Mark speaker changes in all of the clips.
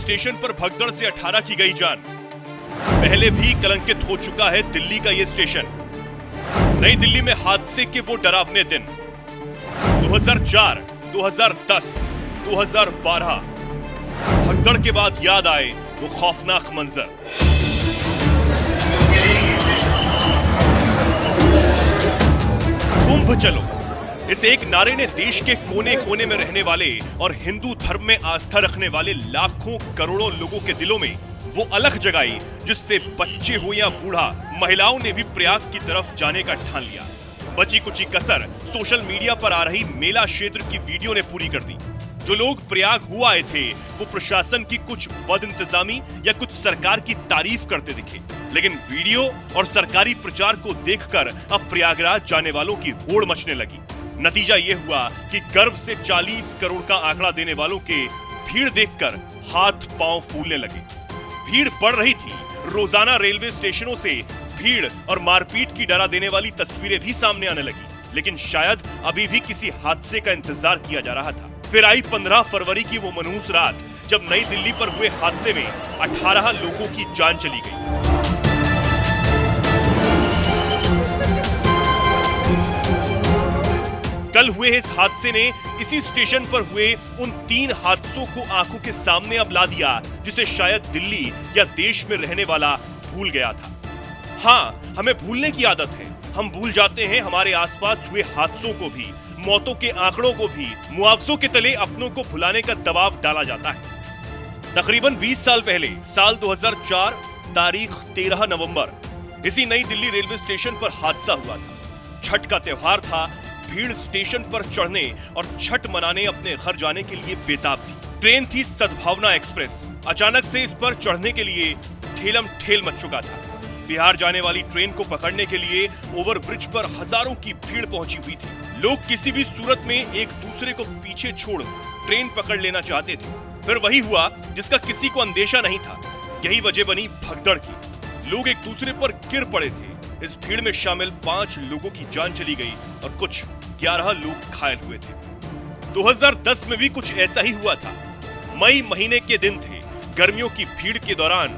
Speaker 1: Station पर भगदड़ से 18 की गई जान। पहले भी कलंकित हो चुका है दिल्ली का यह स्टेशन। नई दिल्ली में हादसे के वो डरावने दिन 2004, 2010, 2012 भगदड़ के बाद याद आए वो खौफनाक मंजर। कुंभ चलो, इस एक नारे ने देश के कोने कोने में रहने वाले और हिंदू धर्म में आस्था रखने वाले लाखों करोड़ों लोगों के दिलों में वो अलख जगाई जिससे बच्चे हो या बूढ़ा, महिलाओं ने भी प्रयाग की तरफ जाने का ठान लिया। बची कुची कसर सोशल मीडिया पर आ रही मेला क्षेत्र की वीडियो ने पूरी कर दी। जो लोग प्रयाग हुआ आए थे वो प्रशासन की कुछ बदइंतजामी या कुछ सरकार की तारीफ करते दिखे, लेकिन वीडियो और सरकारी प्रचार को देखकर अब प्रयागराज जाने वालों की होड़ मचने लगी। नतीजा यह हुआ कि गर्व से 40 करोड़ का आंकड़ा देने वालों के भीड़ देखकर हाथ पांव फूलने लगे। भीड़ बढ़ रही थी। रोजाना रेलवे स्टेशनों से भीड़ और मारपीट की डरा देने वाली तस्वीरें भी सामने आने लगी, लेकिन शायद अभी भी किसी हादसे का इंतजार किया जा रहा था। फिर आई 15 फरवरी की वो मनहूस रात जब नई दिल्ली पर हुए हादसे में 18 लोगों की जान चली गई। कल हुए इस हादसे ने इसी स्टेशन पर हुए उन 3 हादसों को आंखों के सामने अब ला दिया जिसे शायद दिल्ली या देश में रहने वाला भूल गया था। हाँ, हमें भूलने की आदत है। हम भूल जाते हैं हमारे आसपास हुए हादसों को भी, मौतों के आंकड़ों को भी। मुआवजों के तले अपनों को भुलाने का दबाव डाला जाता है। तकरीबन 20 साल पहले, साल 2004, तारीख 13 नवंबर, इसी नई दिल्ली रेलवे स्टेशन पर हादसा हुआ था। छठ का त्योहार था। भीड़ स्टेशन पर चढ़ने और छठ मनाने अपने घर जाने के लिए बेताब थी। ट्रेन थी सद्भावना एक्सप्रेस। अचानक से इस पर चढ़ने के लिए ठेलम ठेल मच चुका था। बिहार जाने वाली ट्रेन को पकड़ने के लिए ओवरब्रिज पर हजारों की भीड़ पहुंची हुई थी। लोग किसी भी सूरत में एक दूसरे को पीछे छोड़ ट्रेन पकड़ लेना चाहते थे। फिर वही हुआ जिसका किसी को अंदेशा नहीं था। यही वजह बनी भगदड़ की। लोग एक दूसरे पर गिर पड़े थे। इस भीड़ में शामिल 5 लोगों की जान चली गई और कुछ 11 लोग घायल हुए थे। 2010 में भी कुछ ऐसा ही हुआ था। मई महीने के दिन थे। गर्मियों की भीड़ के दौरान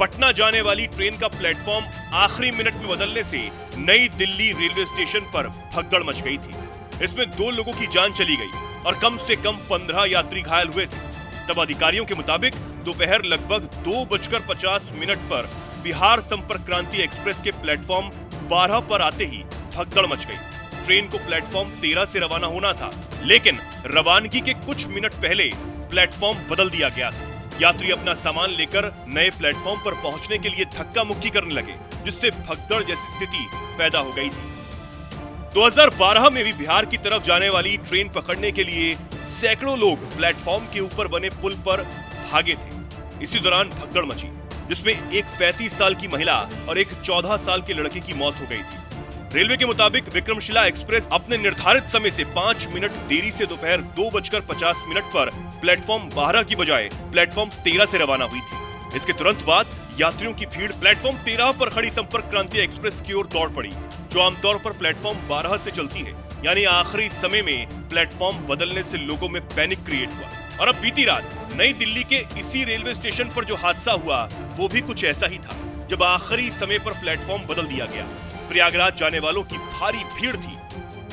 Speaker 1: पटना जाने वाली ट्रेन का प्लेटफॉर्म आखिरी मिनट में बदलने से नई दिल्ली रेलवे स्टेशन पर भगदड़ मच गई थी। इसमें 2 लोगों की जान चली गई और कम से कम 15 यात्री घायल हुए थे। तब अधिकारियों के मुताबिक दोपहर लगभग 2:50 पर बिहार संपर्क क्रांति एक्सप्रेस के प्लेटफॉर्म 12 पर आते ही भगदड़ मच गई। ट्रेन को प्लेटफॉर्म 13 से रवाना होना था, लेकिन रवानगी के कुछ मिनट पहले प्लेटफॉर्म बदल दिया गया था। यात्री अपना सामान लेकर नए प्लेटफॉर्म पर पहुंचने के लिए धक्का मुक्की करने लगे, जिससे भगदड़ जैसी स्थिति पैदा हो गई थी। 2012 में भी बिहार की तरफ जाने वाली ट्रेन पकड़ने के लिए सैकड़ों लोग प्लेटफॉर्म के ऊपर बने पुल पर भागे थे। इसी दौरान भगदड़ मची, जिसमें एक 35 साल की महिला और एक 14 साल के लड़के की मौत हो गई थी। रेलवे के मुताबिक विक्रमशिला एक्सप्रेस अपने निर्धारित समय से 5 मिनट देरी से दोपहर 2:50 पर प्लेटफॉर्म 12 की बजाय प्लेटफॉर्म 13 से रवाना हुई थी। इसके तुरंत बाद यात्रियों की भीड़ प्लेटफॉर्म 13 पर खड़ी संपर्क क्रांति एक्सप्रेस की ओर दौड़ पड़ी, जो आमतौर पर प्लेटफॉर्म 12 से चलती है। यानी आखिरी समय में प्लेटफॉर्म बदलने से लोगों में पैनिक क्रिएट हुआ। और अब बीती रात नई दिल्ली के इसी रेलवे स्टेशन पर जो हादसा हुआ वो भी कुछ ऐसा ही था, जब आखिरी समय पर प्लेटफॉर्म बदल दिया गया। प्रयागराज जाने वालों की भारी भीड़ थी।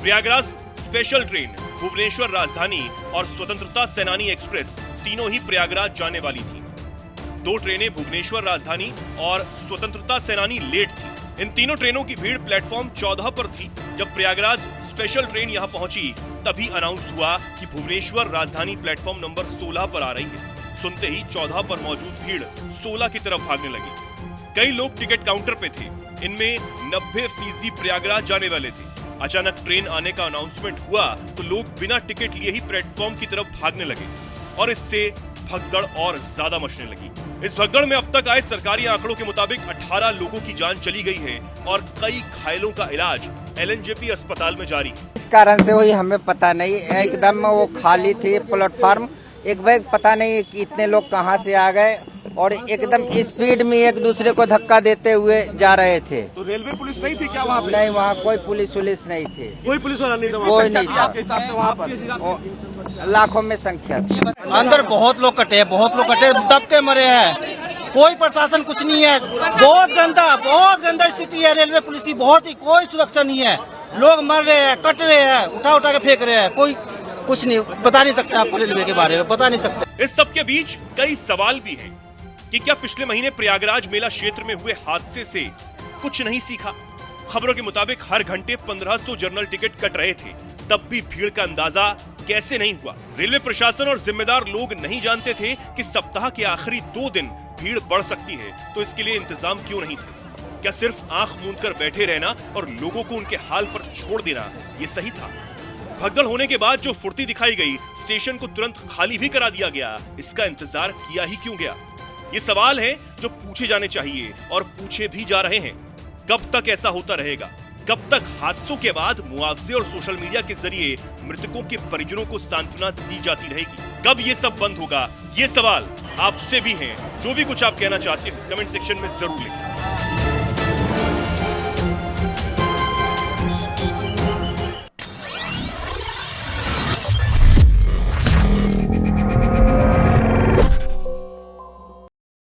Speaker 1: प्रयागराज स्पेशल ट्रेन, भुवनेश्वर राजधानी और स्वतंत्रता सेनानी एक्सप्रेस तीनों ही प्रयागराज जाने वाली थी। 2 ट्रेनें भुवनेश्वर राजधानी और स्वतंत्रता सेनानी लेट थी। इन तीनों ट्रेनों की भीड़ प्लेटफॉर्म 14 पर थी। जब प्रयागराज स्पेशल ट्रेन यहां पहुंची तभी अनाउंस हुआ कि भुवनेश्वर राजधानी प्लेटफॉर्म नंबर 16 पर आ रही है। सुनते ही 14 पर मौजूद भीड़ 16 की तरफ भागने लगी। कई लोग टिकट काउंटर पे थे। इनमें 90% प्रयागराज जाने वाले थे। अचानक ट्रेन आने का अनाउंसमेंट हुआ तो लोग बिना टिकट लिए ही प्लेटफॉर्म की तरफ भागने लगे और इससे भगदड़ और ज्यादा मचने लगी। इस भगदड़ में अब तक आए सरकारी आंकड़ों के मुताबिक 18 लोगों की जान चली गई है और कई घायलों का इलाज LNJP अस्पताल में जारी है।
Speaker 2: इस कारण से हुई हमें पता नहीं, एकदम वो खाली थी प्लेटफॉर्म। एक बैग पता नहीं कि इतने लोग कहां से आ गए और एकदम स्पीड में एक दूसरे को धक्का देते हुए जा रहे थे।
Speaker 3: तो रेलवे पुलिस नहीं थी क्या वहाँ पे?
Speaker 2: नहीं, वहाँ कोई पुलिस नहीं थी।
Speaker 3: कोई पुलिस वाला नहीं था?
Speaker 2: कोई नहीं था।
Speaker 3: आपके हिसाब से वहाँ पर
Speaker 2: लाखों में संख्या थी।
Speaker 4: अंदर बहुत लोग कटे, दब के मरे हैं। कोई प्रशासन कुछ नहीं है। बहुत गंदा स्थिति है। रेलवे पुलिस की बहुत ही कोई सुरक्षा नहीं है। लोग मर रहे हैं, कट रहे हैं, उठा के फेंक रहे हैं। कोई कुछ नहीं बता नहीं सकता, आपको रेलवे के बारे में बता नहीं सकते।
Speaker 1: इस सब के बीच कई सवाल भी हैं कि क्या पिछले महीने प्रयागराज मेला क्षेत्र में हुए हादसे से कुछ नहीं सीखा? खबरों के मुताबिक हर घंटे 1500 जनरल टिकट कट रहे थे, तब भी भीड़ का अंदाजा कैसे नहीं हुआ? रेलवे प्रशासन और जिम्मेदार लोग नहीं जानते थे कि सप्ताह के आखिरी 2 दिन भीड़ बढ़ सकती है, तो इसके लिए इंतजाम क्यों नहीं थे? क्या सिर्फ आंख मूंद कर बैठे रहना और लोगों को उनके हाल पर छोड़ देना ये सही था? भगदड़ होने के बाद जो फुर्ती दिखाई गई, स्टेशन को तुरंत खाली भी करा दिया गया, इसका इंतजार किया ही क्यों गया? ये सवाल हैं जो पूछे जाने चाहिए और पूछे भी जा रहे हैं। कब तक ऐसा होता रहेगा? कब तक हादसों के बाद मुआवजे और सोशल मीडिया के जरिए मृतकों के परिजनों को सांत्वना दी जाती रहेगी? कब ये सब बंद होगा? ये सवाल आपसे भी हैं। जो भी कुछ आप कहना चाहते हो कमेंट सेक्शन में जरूर लिखें।